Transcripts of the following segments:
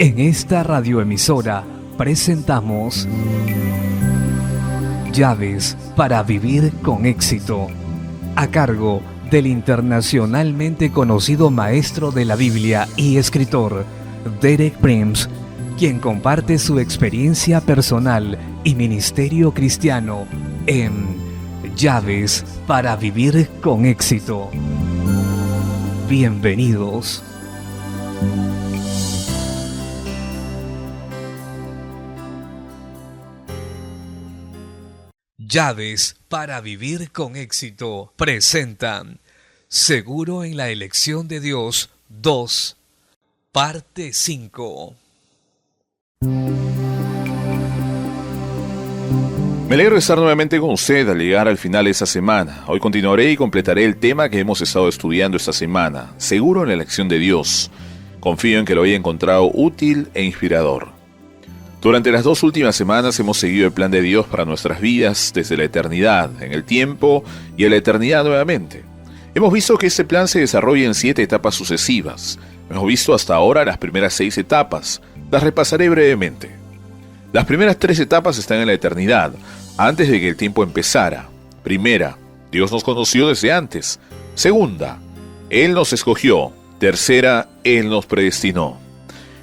En esta radioemisora presentamos Llaves para vivir con éxito, a cargo del internacionalmente conocido maestro de la Biblia y escritor Derek Prince, quien comparte su experiencia personal y ministerio cristiano en Llaves para vivir con éxito. Bienvenidos. Llaves para vivir con éxito presentan Seguro en la elección de Dios 2, parte 5. Me alegro de estar nuevamente con usted al llegar al final de esta semana. Hoy continuaré y completaré el tema que hemos estado estudiando esta semana, Seguro en la elección de Dios. Confío en que lo haya encontrado útil e inspirador. Durante las 2 últimas semanas hemos seguido el plan de Dios para nuestras vidas desde la eternidad, en el tiempo y en la eternidad nuevamente. Hemos visto que este plan se desarrolla en 7 etapas sucesivas. Hemos visto hasta ahora las primeras 6 etapas. Las repasaré brevemente. Las primeras 3 etapas están en la eternidad, antes de que el tiempo empezara. Primera, Dios nos conoció desde antes. Segunda, Él nos escogió. Tercera, Él nos predestinó.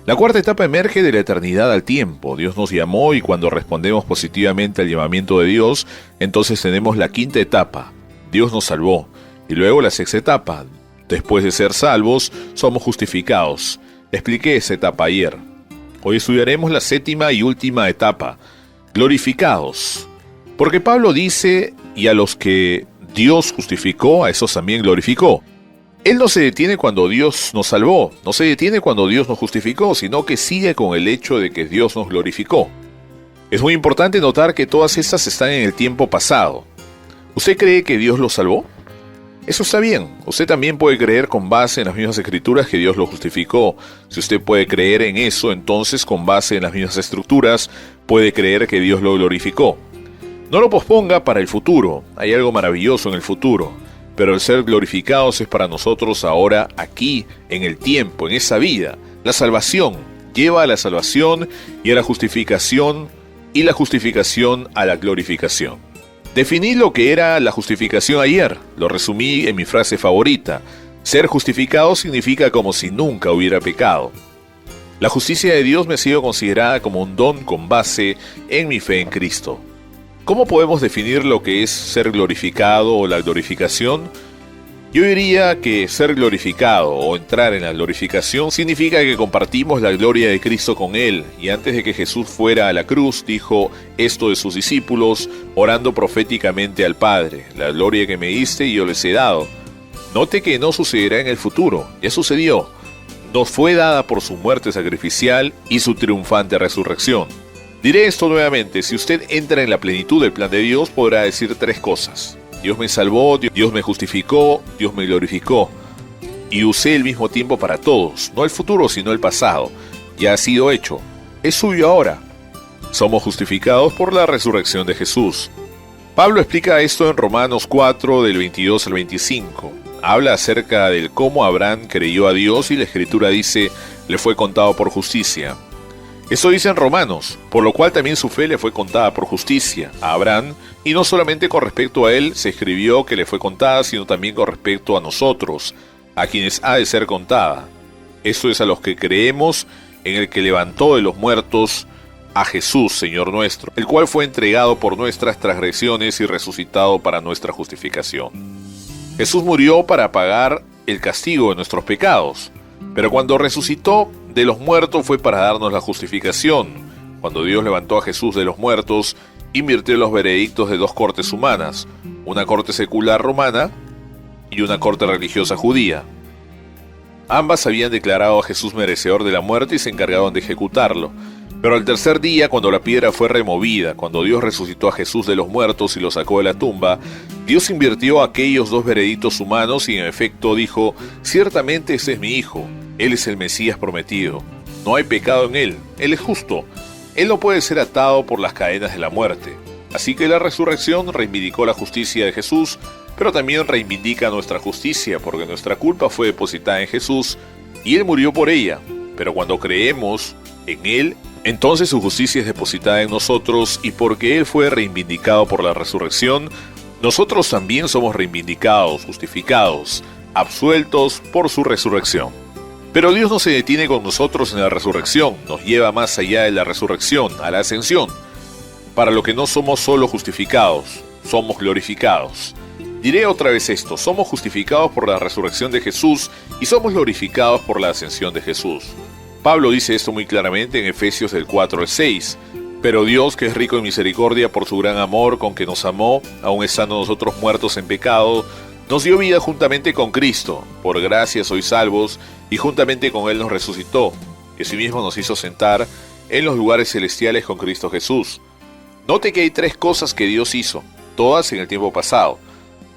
La cuarta etapa emerge de la eternidad al tiempo. Dios nos llamó y cuando respondemos positivamente al llamamiento de Dios, entonces tenemos la quinta etapa. Dios nos salvó. Y luego la sexta etapa. Después de ser salvos, somos justificados. Expliqué esa etapa ayer. Hoy estudiaremos la séptima y última etapa. Glorificados. Porque Pablo dice, y a los que Dios justificó, a esos también glorificó. Él no se detiene cuando Dios nos salvó, no se detiene cuando Dios nos justificó, sino que sigue con el hecho de que Dios nos glorificó. Es muy importante notar que todas estas están en el tiempo pasado. ¿Usted cree que Dios lo salvó? Eso está bien. Usted también puede creer con base en las mismas escrituras que Dios lo justificó. Si usted puede creer en eso, entonces con base en las mismas estructuras, puede creer que Dios lo glorificó. No lo posponga para el futuro. Hay algo maravilloso en el futuro. Pero el ser glorificados es para nosotros ahora, aquí, en el tiempo, en esa vida. La salvación lleva a la salvación y a la justificación, y la justificación a la glorificación. Definí lo que era la justificación ayer, lo resumí en mi frase favorita. Ser justificado significa como si nunca hubiera pecado. La justicia de Dios me ha sido considerada como un don con base en mi fe en Cristo. ¿Cómo podemos definir lo que es ser glorificado o la glorificación? Yo diría que ser glorificado o entrar en la glorificación significa que compartimos la gloria de Cristo con Él. Y antes de que Jesús fuera a la cruz, dijo esto de sus discípulos, orando proféticamente al Padre: la gloria que me diste yo les he dado. Note que no sucederá en el futuro, ya sucedió. Nos fue dada por su muerte sacrificial y su triunfante resurrección. Diré esto nuevamente: si usted entra en la plenitud del plan de Dios, podrá decir 3 cosas. Dios me salvó, Dios me justificó, Dios me glorificó. Y usé el mismo tiempo para todos, no el futuro sino el pasado. Ya ha sido hecho, es suyo ahora. Somos justificados por la resurrección de Jesús. Pablo explica esto en Romanos 4, del 22 al 25. Habla acerca del cómo Abraham creyó a Dios y la Escritura dice, le fue contado por justicia. Eso dice en Romanos, por lo cual también su fe le fue contada por justicia a Abraham, y no solamente con respecto a él se escribió que le fue contada, sino también con respecto a nosotros, a quienes ha de ser contada. Esto es a los que creemos en el que levantó de los muertos a Jesús, Señor nuestro, el cual fue entregado por nuestras transgresiones y resucitado para nuestra justificación. Jesús murió para pagar el castigo de nuestros pecados, pero cuando resucitó de los muertos fue para darnos la justificación. Cuando Dios levantó a Jesús de los muertos, invirtió los veredictos de 2 cortes humanas, una corte secular romana y una corte religiosa judía. Ambas habían declarado a Jesús merecedor de la muerte y se encargaban de ejecutarlo. Pero al tercer día, cuando la piedra fue removida, cuando Dios resucitó a Jesús de los muertos y lo sacó de la tumba, Dios invirtió aquellos 2 veredictos humanos y en efecto dijo, ciertamente ese es mi Hijo, Él es el Mesías prometido. No hay pecado en Él, Él es justo. Él no puede ser atado por las cadenas de la muerte. Así que la resurrección reivindicó la justicia de Jesús, pero también reivindica nuestra justicia, porque nuestra culpa fue depositada en Jesús y Él murió por ella. Pero cuando creemos en Él, entonces su justicia es depositada en nosotros, y porque Él fue reivindicado por la resurrección, nosotros también somos reivindicados, justificados, absueltos por su resurrección. Pero Dios no se detiene con nosotros en la resurrección, nos lleva más allá de la resurrección, a la ascensión, para lo que no somos solo justificados, somos glorificados. Diré otra vez esto, somos justificados por la resurrección de Jesús y somos glorificados por la ascensión de Jesús. Pablo dice esto muy claramente en Efesios del 4 al 6. Pero Dios, que es rico en misericordia por su gran amor con que nos amó, aun estando nosotros muertos en pecado, nos dio vida juntamente con Cristo. Por gracia sois salvos, y juntamente con Él nos resucitó, y asimismo nos hizo sentar en los lugares celestiales con Cristo Jesús. Note que hay tres cosas que Dios hizo, todas en el tiempo pasado.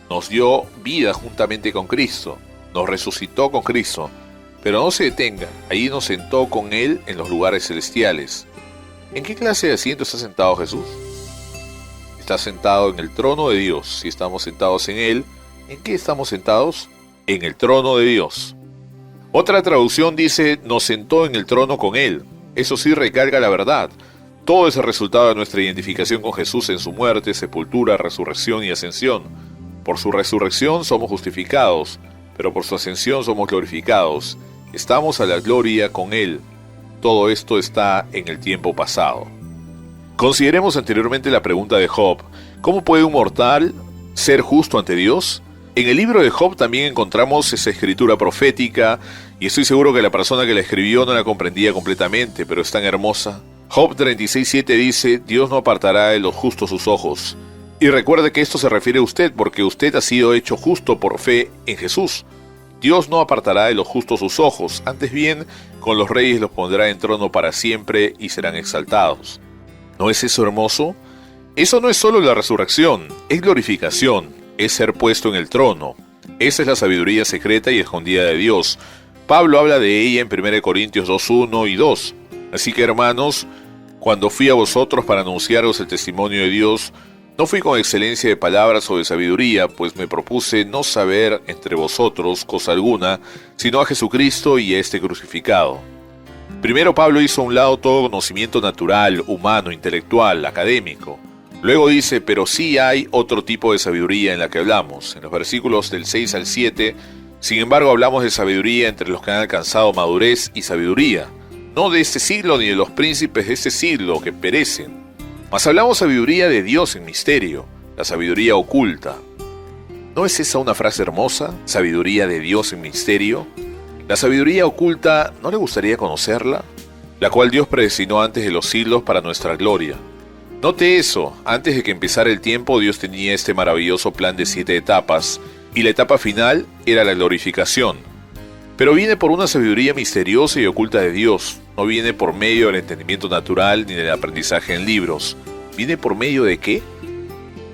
Nos dio vida juntamente con Cristo, nos resucitó con Cristo, pero no se detenga, allí nos sentó con Él en los lugares celestiales. ¿En qué clase de asiento está sentado Jesús? Está sentado en el trono de Dios. Si estamos sentados en Él, ¿en qué estamos sentados? En el trono de Dios. Otra traducción dice, nos sentó en el trono con Él. Eso sí recarga la verdad. Todo es el resultado de nuestra identificación con Jesús en su muerte, sepultura, resurrección y ascensión. Por su resurrección somos justificados, pero por su ascensión somos glorificados. Estamos a la gloria con Él. Todo esto está en el tiempo pasado. Consideremos anteriormente la pregunta de Job. ¿Cómo puede un mortal ser justo ante Dios? En el libro de Job también encontramos esa escritura profética, y estoy seguro que la persona que la escribió no la comprendía completamente, pero es tan hermosa. Job 36:7 dice, Dios no apartará de los justos sus ojos. Y recuerde que esto se refiere a usted, porque usted ha sido hecho justo por fe en Jesús. Dios no apartará de los justos sus ojos, antes bien, con los reyes los pondrá en trono para siempre y serán exaltados. ¿No es eso hermoso? Eso no es solo la resurrección, es glorificación, es ser puesto en el trono. Esa es la sabiduría secreta y escondida de Dios. Pablo habla de ella en 1 Corintios 2:1 y 2. Así que hermanos, cuando fui a vosotros para anunciaros el testimonio de Dios, no fui con excelencia de palabras o de sabiduría, pues me propuse no saber entre vosotros cosa alguna, sino a Jesucristo y a este crucificado. Primero Pablo hizo a un lado todo conocimiento natural, humano, intelectual, académico. Luego dice, pero sí hay otro tipo de sabiduría en la que hablamos. En los versículos del 6 al 7, sin embargo hablamos de sabiduría entre los que han alcanzado madurez y sabiduría, no de este siglo ni de los príncipes de este siglo que perecen. Mas hablamos sabiduría de Dios en misterio, la sabiduría oculta. ¿No es esa una frase hermosa? Sabiduría de Dios en misterio. La sabiduría oculta, ¿no le gustaría conocerla? La cual Dios predestinó antes de los siglos para nuestra gloria. Note eso, antes de que empezara el tiempo Dios tenía este maravilloso plan de 7 etapas, y la etapa final era la glorificación. Pero viene por una sabiduría misteriosa y oculta de Dios. No viene por medio del entendimiento natural ni del aprendizaje en libros. ¿Viene por medio de qué?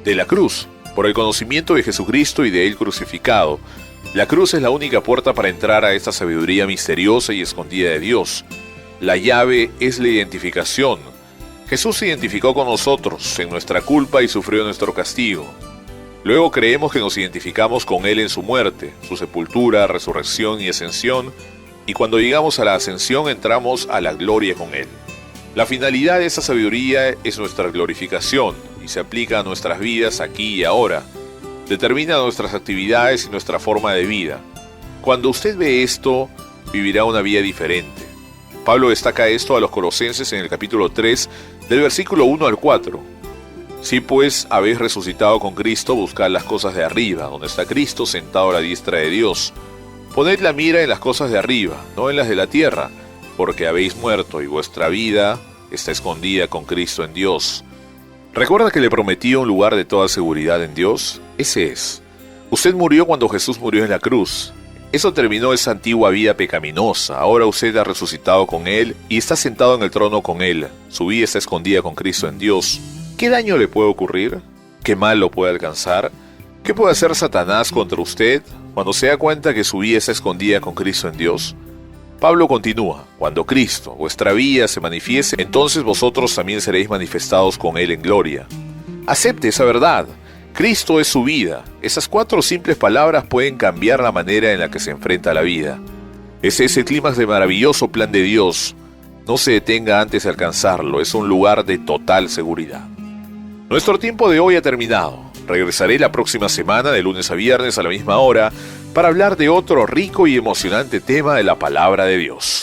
De la cruz, por el conocimiento de Jesucristo y de Él crucificado. La cruz es la única puerta para entrar a esta sabiduría misteriosa y escondida de Dios. La llave es la identificación. Jesús se identificó con nosotros en nuestra culpa y sufrió nuestro castigo. Luego creemos que nos identificamos con Él en su muerte, su sepultura, resurrección y ascensión, y cuando llegamos a la ascensión entramos a la gloria con Él. La finalidad de esa sabiduría es nuestra glorificación y se aplica a nuestras vidas aquí y ahora. Determina nuestras actividades y nuestra forma de vida. Cuando usted ve esto, vivirá una vida diferente. Pablo destaca esto a los Colosenses en el capítulo 3, del versículo 1 al 4. Si pues habéis resucitado con Cristo, buscad las cosas de arriba, donde está Cristo sentado a la diestra de Dios. Poned la mira en las cosas de arriba, no en las de la tierra, porque habéis muerto y vuestra vida está escondida con Cristo en Dios. ¿Recuerda que le prometí un lugar de toda seguridad en Dios? Ese es. Usted murió cuando Jesús murió en la cruz. Eso terminó esa antigua vida pecaminosa. Ahora usted ha resucitado con Él y está sentado en el trono con Él. Su vida está escondida con Cristo en Dios. ¿Qué daño le puede ocurrir? ¿Qué mal lo puede alcanzar? ¿Qué puede hacer Satanás contra usted cuando se da cuenta que su vida está escondida con Cristo en Dios? Pablo continúa, cuando Cristo, vuestra vida, se manifieste, entonces vosotros también seréis manifestados con Él en gloria. Acepte esa verdad. Cristo es su vida. Esas 4 simples palabras pueden cambiar la manera en la que se enfrenta a la vida. Ese es el clímax del maravilloso plan de Dios. No se detenga antes de alcanzarlo, es un lugar de total seguridad. Nuestro tiempo de hoy ha terminado. Regresaré la próxima semana, de lunes a viernes a la misma hora, para hablar de otro rico y emocionante tema de la palabra de Dios.